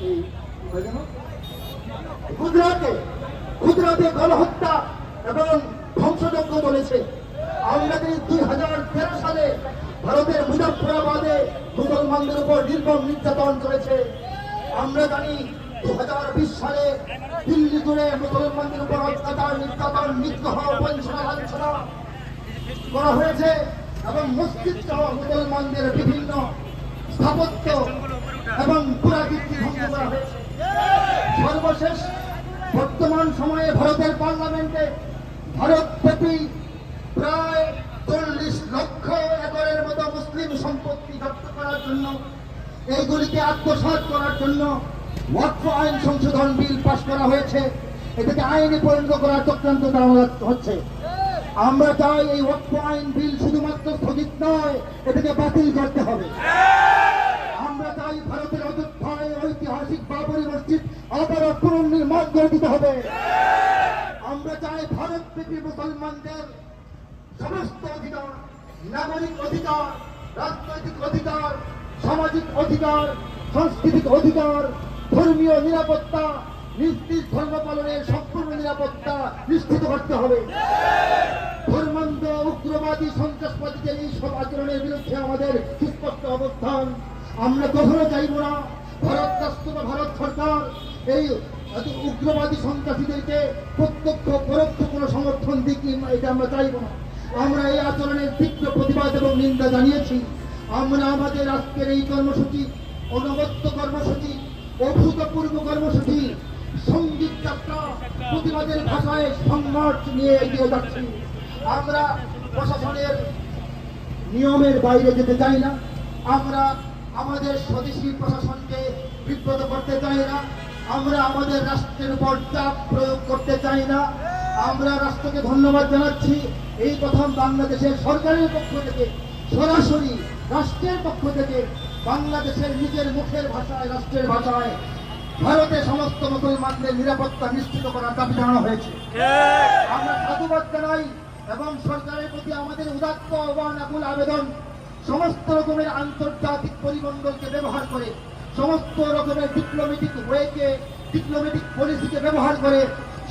এই গুজরাটে গুজরাটে গণহত্যা এবং ধ্বংসযজ্ঞ চলেছে। আমরা জানি 2013 সালে ভারতের মুজাফফরাবাদে মুসলমানদের উপর নির্মম নির্যাতন চলেছে। আমরা জানি 2020 সালে দিল্লি জুড়ে মুসলমানদের উপর অত্যাচার, নির্যাতন, নিগ্রহ, বঞ্চনা, লাঞ্ছনা করা হয়েছে এবং মসজিদ সহ মুসলমানদের বিভিন্ন স্থাপত্য এবং পুরাকীর্তি ধ্বংস করা হয়েছে। সর্বশেষ বর্তমান সময়ে ভারতের পার্লামেন্টে ভারতব্যাপী প্রায় 40 লক্ষ একরের মতো মুসলিম সম্পত্তি জব্দ করার জন্য, এইগুলিকে আত্মসাৎ করার জন্য ওয়াকফ আইন সংশোধন বিল পাস করা হয়েছে। এটাকে আইনে পরিণত করার চক্রান্ত চালানো হচ্ছে। আমরা চাই এই ওয়াকফ আইন বিল শুধুমাত্র স্থগিত নয়, এটাকে বাতিল করতে হবে। আমরা চাই ভারতের অযোধ্যায় ঐতিহাসিক বাবরি মসজিদ আবারও পুনর্নির্মাণ করে দিতে হবে। আমরা চাই ভারতব্যাপী মুসলমানদের সমস্ত অধিকার, নাগরিক অধিকার, রাজনৈতিক অধিকার, সামাজিক অধিকার, সাংস্কৃতিক অধিকার, ধর্মীয় নিরাপত্তা, নিজ নিজ ধর্ম পালনের সম্পূর্ণ নিরাপত্তা নিশ্চিত করতে হবে। ধর্মান্ধ, উগ্রবাদী, সন্ত্রাসবাদীদের এই সব আচরণের বিরুদ্ধে আমাদের সুস্পষ্ট অবস্থান। আমরা কখনো চাইব না ভারত রাষ্ট্র বা ভারত সরকার এই উগ্রবাদী সন্ত্রাসীদেরকে প্রত্যক্ষ পরোক্ষ কোনো সমর্থন দিক, এটা আমরা চাইব না। আমরা এই আচরণের তীব্র প্রতিবাদ এবং নিন্দা জানিয়েছি। আমরা আমাদের আজকের এই কর্মসূচি, অনবদ্য কর্মসূচি, অভূতপূর্ব কর্মসূচি, সঙ্গীত যাত্রা, প্রতিবাদের ভাষায় সংমার্চ নিয়ে এগিয়ে যাচ্ছি। আমরা প্রশাসনের নিয়মের বাইরে যেতে চাই না। আমরা আমাদের স্বদেশী প্রশাসনকে বিব্রত করতে চাই না। আমরা আমাদের রাষ্ট্রের উপর চাপ প্রয়োগ করতে চাই না। আমরা রাষ্ট্রকে ধন্যবাদ জানাচ্ছি। এই প্রথম বাংলাদেশের সরকারের পক্ষ থেকে, সরাসরি রাষ্ট্রের পক্ষ থেকে বাংলাদেশের নিজের মুখের ভাষায়, রাষ্ট্রের ভাষায় ভারতে সমস্ত মুসলমানদের নিরাপত্তা নিশ্চিত করার দাবি জানানো হয়েছে। আমরা সাধুবাদ জানাই এবং সরকারের প্রতি আমাদের উদাত্ত আহ্বান, আকুল আবেদন, সমস্ত রকমের আন্তর্জাতিক পরিমণ্ডলকে ব্যবহার করে, সমস্ত রকমের ডিপ্লোম্যাটিক ওয়েকে, ডিপ্লোম্যাটিক পলিসিকে ব্যবহার করে,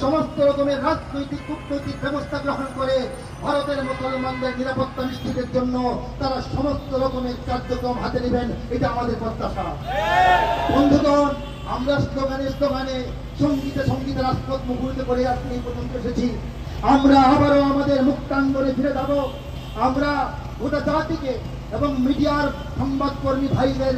সমস্ত রকমের রাজনৈতিক কূটনৈতিক ব্যবস্থা গ্রহণ করে ভারতের মুসলমানদের নিরাপত্তা নিশ্চিতের জন্য তারা সমস্ত রকমের কার্যক্রম হাতে নেবেন, এটা আমাদের প্রত্যাশা। বন্ধুগণ, আমরা স্লোগানে স্লোগানে, সঙ্গীতে সঙ্গীতে রাজপথ মুখরিত করে আজকে এই পর্যন্ত এসেছি। আমরা আবারও আমাদের মুক্তাঙ্গনে ফিরে যাব। আমরা গোটা জাতিকে এবং মিডিয়ার সংবাদকর্মী ভাইদের